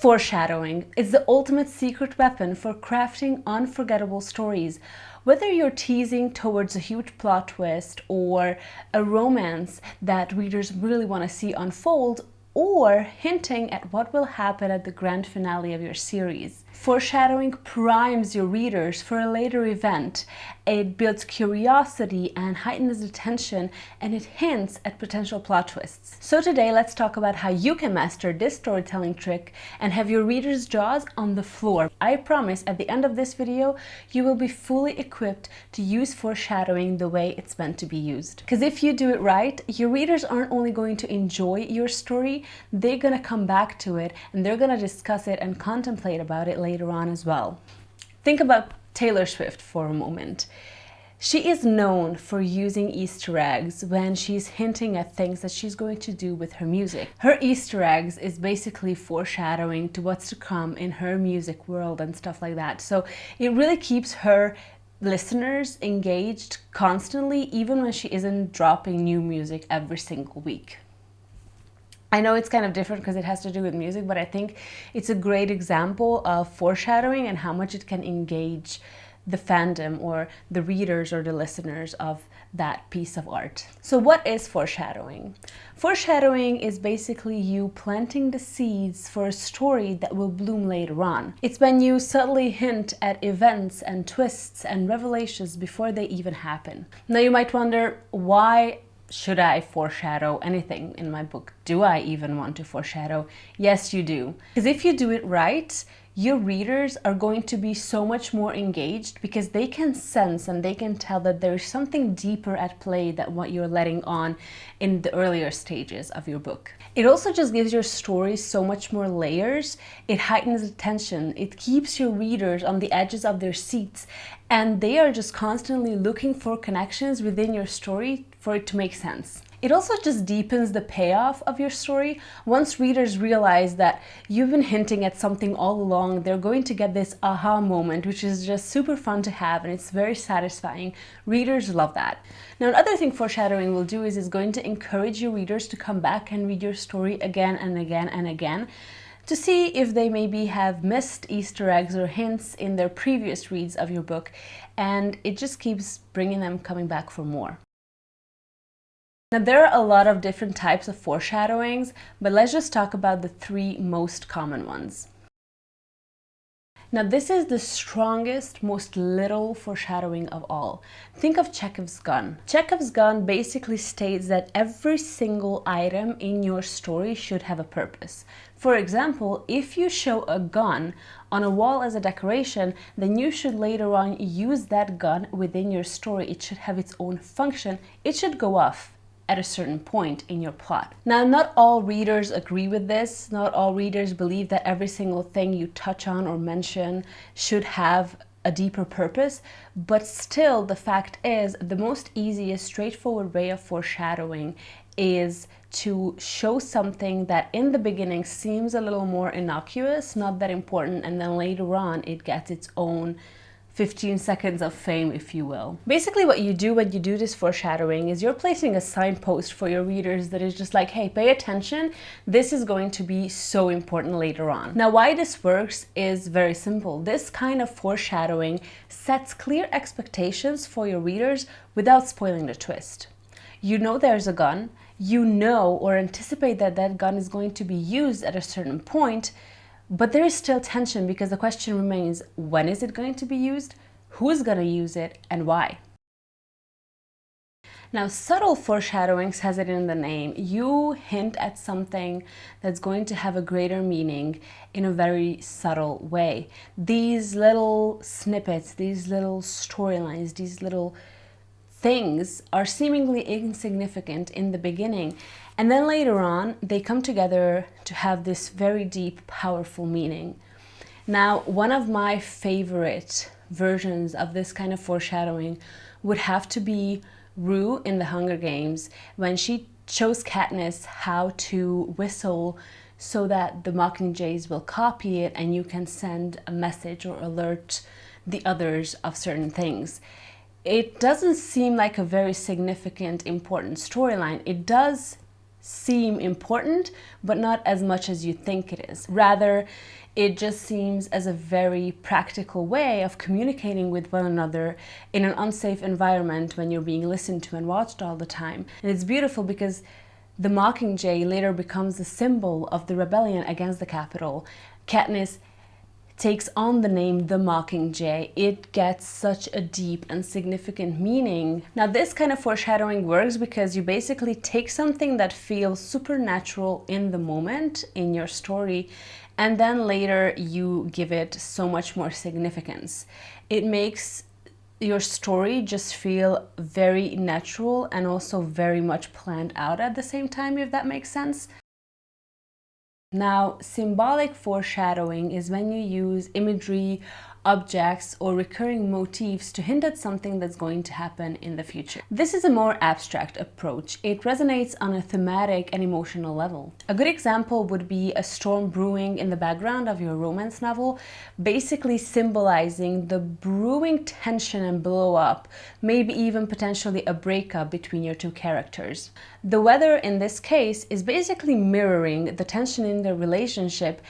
Foreshadowing is the ultimate secret weapon for crafting unforgettable stories. Whether you're teasing towards a huge plot twist or a romance that readers really want to see unfold, or hinting at what will happen at the grand finale of your series. Foreshadowing primes your readers for a later event. It builds curiosity and heightens attention, and it hints at potential plot twists. So today, let's talk about how you can master this storytelling trick and have your readers' jaws on the floor. I promise at the end of this video, you will be fully equipped to use foreshadowing the way it's meant to be used. Because if you do it right, your readers aren't only going to enjoy your story, they're gonna come back to it and they're gonna discuss it and contemplate about it later on as well. Think about Taylor Swift for a moment. She is known for using Easter eggs when she's hinting at things that she's going to do with her music. Her Easter eggs is basically foreshadowing to what's to come in her music world and stuff like that. So it really keeps her listeners engaged constantly, even when she isn't dropping new music every single week. I know it's kind of different because it has to do with music, but I think it's a great example of foreshadowing and how much it can engage the fandom or the readers or the listeners of that piece of art. So what is foreshadowing? Foreshadowing is basically you planting the seeds for a story that will bloom later on. It's when you subtly hint at events and twists and revelations before they even happen. Now you might wonder, why should I foreshadow anything in my book? Do I even want to foreshadow? Yes, you do. Because if you do it right, your readers are going to be so much more engaged because they can sense and they can tell that there's something deeper at play than what you're letting on in the earlier stages of your book. It also just gives your story so much more layers. It heightens attention. It keeps your readers on the edges of their seats, and they are just constantly looking for connections within your story for it to make sense. It also just deepens the payoff of your story. Once readers realize that you've been hinting at something all along, they're going to get this aha moment, which is just super fun to have, and it's very satisfying. Readers love that. Now, another thing foreshadowing will do is it's going to encourage your readers to come back and read your story again and again and again, to see if they maybe have missed Easter eggs or hints in their previous reads of your book, and it just keeps bringing them coming back for more. Now, there are a lot of different types of foreshadowings, but let's just talk about the three most common ones. Now, this is the strongest, most literal foreshadowing of all. Think of Chekhov's gun. Chekhov's gun basically states that every single item in your story should have a purpose. For example, if you show a gun on a wall as a decoration, then you should later on use that gun within your story. It should have its own function. It should go off at a certain point in your plot. Now, not all readers agree with this. Not all readers believe that every single thing you touch on or mention should have a deeper purpose, but still the fact is the most easiest, straightforward way of foreshadowing is to show something that in the beginning seems a little more innocuous, not that important, and then later on it gets its own 15 seconds of fame, if you will. Basically, what you do when you do this foreshadowing is you're placing a signpost for your readers that is just like, hey, pay attention. This is going to be so important later on. Now, why this works is very simple. This kind of foreshadowing sets clear expectations for your readers without spoiling the twist. You know there's a gun. You know or anticipate that that gun is going to be used at a certain point, but there is still tension because the question remains, when is it going to be used? Who is going to use it and why? Now, subtle foreshadowing has it in the name. You hint at something that's going to have a greater meaning in a very subtle way. These little snippets, these little storylines, these little things are seemingly insignificant in the beginning, and then later on they come together to have this very deep, powerful meaning. Now, one of my favorite versions of this kind of foreshadowing would have to be Rue in the Hunger Games, when she shows Katniss how to whistle so that the Mockingjays will copy it and you can send a message or alert the others of certain things. It doesn't seem like a very significant, important storyline. It does seem important, but not as much as you think it is. Rather, it just seems as a very practical way of communicating with one another in an unsafe environment when you're being listened to and watched all the time. And it's beautiful because the mockingjay later becomes the symbol of the rebellion against the Capitol. Katniss takes on the name the Mockingjay. It gets such a deep and significant meaning. Now, this kind of foreshadowing works because you basically take something that feels supernatural in the moment in your story, and then later you give it so much more significance. It makes your story just feel very natural and also very much planned out at the same time, if that makes sense. Now, symbolic foreshadowing is when you use imagery, objects, or recurring motifs to hint at something that's going to happen in the future. This is a more abstract approach. It resonates on a thematic and emotional level. A good example would be a storm brewing in the background of your romance novel, basically symbolizing the brewing tension and blow up, maybe even potentially a breakup between your two characters. The weather in this case is basically mirroring the tension in their relationship,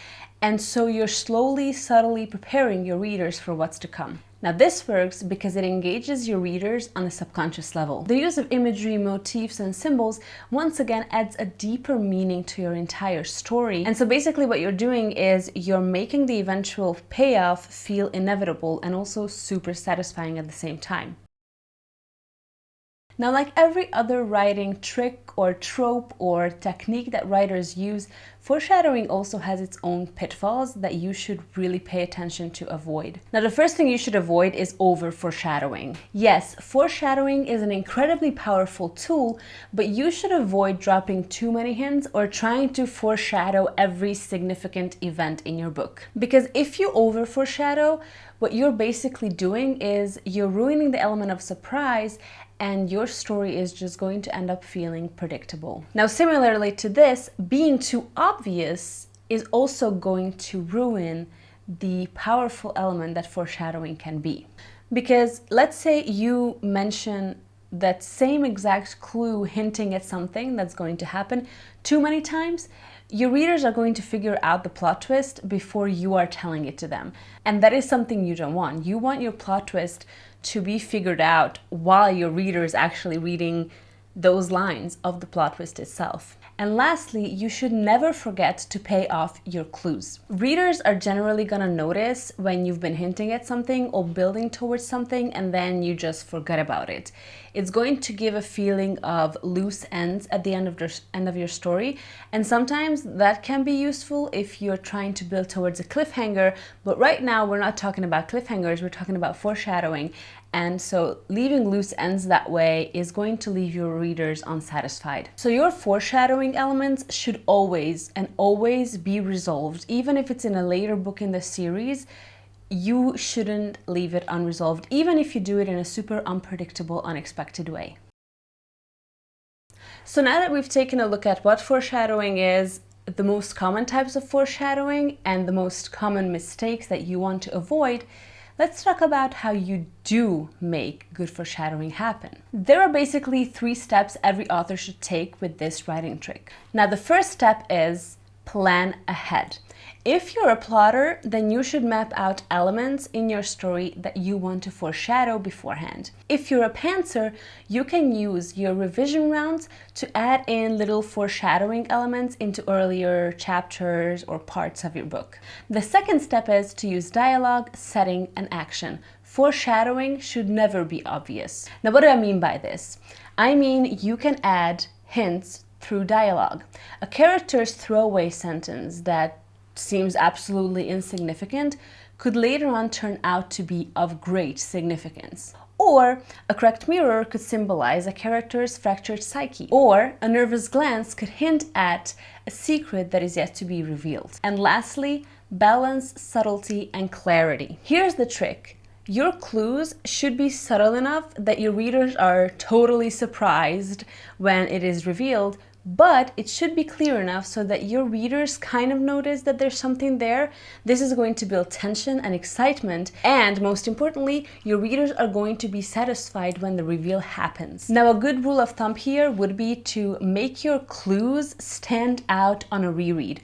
and so you're slowly, subtly preparing your readers for what's to come. Now, this works because it engages your readers on a subconscious level. The use of imagery, motifs, and symbols once again adds a deeper meaning to your entire story. And so basically what you're doing is you're making the eventual payoff feel inevitable and also super satisfying at the same time. Now, like every other writing trick or trope or technique that writers use, foreshadowing also has its own pitfalls that you should really pay attention to avoid. Now, the first thing you should avoid is over-foreshadowing. Yes, foreshadowing is an incredibly powerful tool, but you should avoid dropping too many hints or trying to foreshadow every significant event in your book. Because if you over-foreshadow, what you're basically doing is you're ruining the element of surprise, and your story is just going to end up feeling predictable. Now, similarly to this, being too obvious is also going to ruin the powerful element that foreshadowing can be. Because let's say you mention that same exact clue hinting at something that's going to happen too many times, your readers are going to figure out the plot twist before you are telling it to them. And that is something you don't want. You want your plot twist to be figured out while your reader is actually reading those lines of the plot twist itself. And lastly, you should never forget to pay off your clues. Readers are generally gonna notice when you've been hinting at something or building towards something and then you just forget about it. It's going to give a feeling of loose ends at the end of your story, and sometimes that can be useful if you're trying to build towards a cliffhanger, but right now we're not talking about cliffhangers, we're talking about foreshadowing. And so leaving loose ends that way is going to leave your readers unsatisfied. So your foreshadowing elements should always be resolved. Even if it's in a later book in the series, you shouldn't leave it unresolved, even if you do it in a super unpredictable, unexpected way. So now that we've taken a look at what foreshadowing is, the most common types of foreshadowing, and the most common mistakes that you want to avoid, let's talk about how you do make good foreshadowing happen. There are basically 3 steps every author should take with this writing trick. Now, the first step is plan ahead. If you're a plotter, then you should map out elements in your story that you want to foreshadow beforehand. If you're a pantser, you can use your revision rounds to add in little foreshadowing elements into earlier chapters or parts of your book. The second step is to use dialogue, setting, and action. Foreshadowing should never be obvious. Now, what do I mean by this? I mean you can add hints through dialogue. A character's throwaway sentence that seems absolutely insignificant could later on turn out to be of great significance. Or a cracked mirror could symbolize a character's fractured psyche. Or a nervous glance could hint at a secret that is yet to be revealed. And lastly, balance, subtlety, and clarity. Here's the trick. Your clues should be subtle enough that your readers are totally surprised when it is revealed, but it should be clear enough so that your readers kind of notice that there's something there. This is going to build tension and excitement, and most importantly, your readers are going to be satisfied when the reveal happens. Now, a good rule of thumb here would be to make your clues stand out on a reread.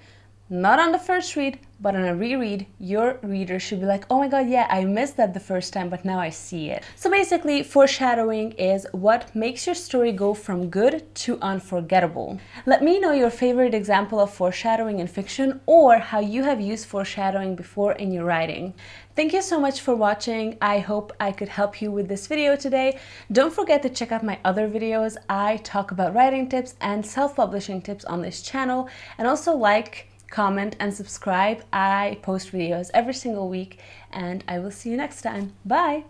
Not on the first read, but on a reread, your reader should be like, oh my god, yeah, I missed that the first time, but now I see it. So basically, foreshadowing is what makes your story go from good to unforgettable. Let me know your favorite example of foreshadowing in fiction, or how you have used foreshadowing before in your writing. Thank you so much for watching. I hope I could help you with this video today. Don't forget to check out my other videos. I talk about writing tips and self-publishing tips on this channel, and also like, comment, and subscribe. I post videos every single week, and I will see you next time. Bye!